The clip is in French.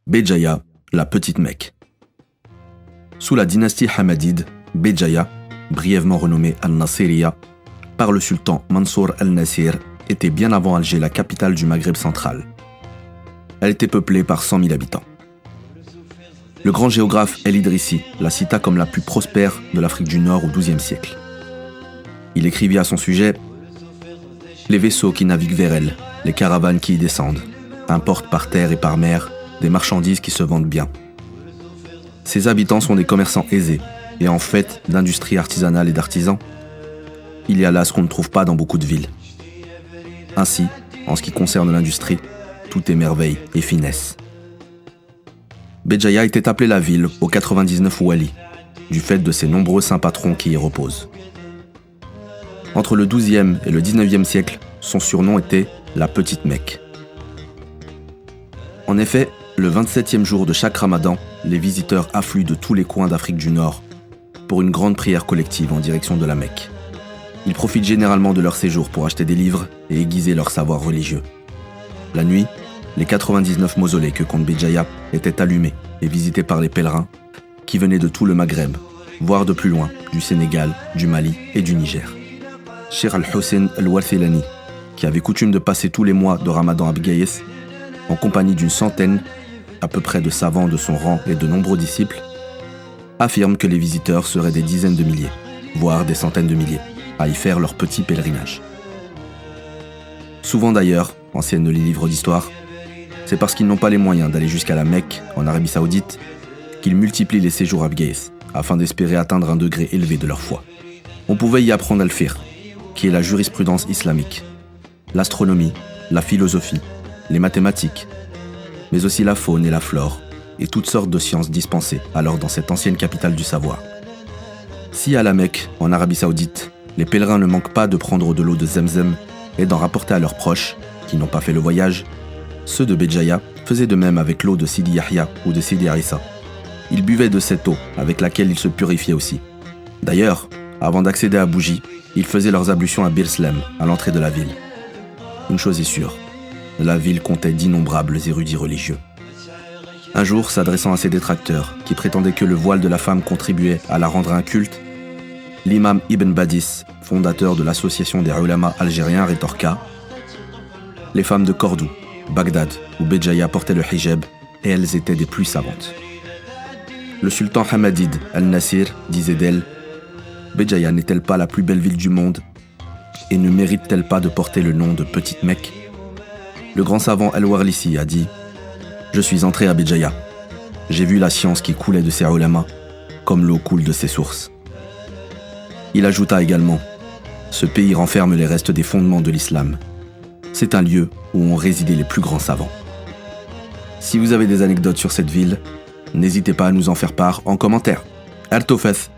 Béjaïa, la petite Mecque. Sous la dynastie Hammadide, Béjaïa, brièvement renommée Al-Nasiriyya, par le sultan Mansour al-Nasir, était bien avant Alger la capitale du Maghreb central. Elle était peuplée par 100 000 habitants. Le grand géographe El Idrissi la cita comme la plus prospère de l'Afrique du Nord au XIIe siècle. Il écrivit à son sujet « Les vaisseaux qui naviguent vers elle, les caravanes qui y descendent, importent par terre et par mer des marchandises qui se vendent bien. Ses habitants sont des commerçants aisés et en fait d'industrie artisanale et d'artisans. Il y a là ce qu'on ne trouve pas dans beaucoup de villes. Ainsi, en ce qui concerne l'industrie, tout est merveille et finesse. » Béjaïa était appelée la ville aux 99 Wali, du fait de ses nombreux saints patrons qui y reposent. Entre le XIIe et le XIXe siècle, son surnom était la Petite Mecque. En effet, le 27e jour de chaque ramadan, les visiteurs affluent de tous les coins d'Afrique du Nord pour une grande prière collective en direction de la Mecque. Ils profitent généralement de leur séjour pour acheter des livres et aiguiser leur savoir religieux. La nuit, les 99 mausolées que compte Béjaïa étaient allumés et visités par les pèlerins qui venaient de tout le Maghreb, voire de plus loin, du Sénégal, du Mali et du Niger. Cheikh Al-Hussein Al-Warthilani, qui avait coutume de passer tous les mois de Ramadan à Bgaïs, en compagnie d'une centaine à peu près de savants de son rang et de nombreux disciples, affirme que les visiteurs seraient des dizaines de milliers, voire des centaines de milliers, à y faire leur petit pèlerinage. Souvent d'ailleurs, enseignent les livres d'histoire, c'est parce qu'ils n'ont pas les moyens d'aller jusqu'à la Mecque, en Arabie Saoudite, qu'ils multiplient les séjours à Bgaïs, afin d'espérer atteindre un degré élevé de leur foi. On pouvait y apprendre al-fiqh, qui est la jurisprudence islamique, l'astronomie, la philosophie, les mathématiques, mais aussi la faune et la flore, et toutes sortes de sciences dispensées alors dans cette ancienne capitale du savoir. Si à la Mecque, en Arabie Saoudite, les pèlerins ne manquent pas de prendre de l'eau de Zemzem et d'en rapporter à leurs proches, qui n'ont pas fait le voyage, ceux de Béjaïa faisaient de même avec l'eau de Sidi Yahya ou de Sidi Harissa. Ils buvaient de cette eau, avec laquelle ils se purifiaient aussi. D'ailleurs, avant d'accéder à Bougie, ils faisaient leurs ablutions à Birslem, à l'entrée de la ville. Une chose est sûre, la ville comptait d'innombrables érudits religieux. Un jour, s'adressant à ses détracteurs, qui prétendaient que le voile de la femme contribuait à la rendre inculte, l'imam Ibn Badis, fondateur de l'association des ulama algériens, rétorqua « Les femmes de Cordoue, Bagdad ou Béjaïa portaient le hijab et elles étaient des plus savantes. » Le sultan Hammadide al-Nasir disait d'elle « Béjaïa n'est-elle pas la plus belle ville du monde et ne mérite-t-elle pas de porter le nom de Petite Mecque ?» Le grand savant Al-Warlisi a dit « Je suis entré à Béjaïa. J'ai vu la science qui coulait de ses ulama comme l'eau coule de ses sources. » Il ajouta également « Ce pays renferme les restes des fondements de l'islam. C'est un lieu où ont résidé les plus grands savants. » Si vous avez des anecdotes sur cette ville, n'hésitez pas à nous en faire part en commentaire. Artofes.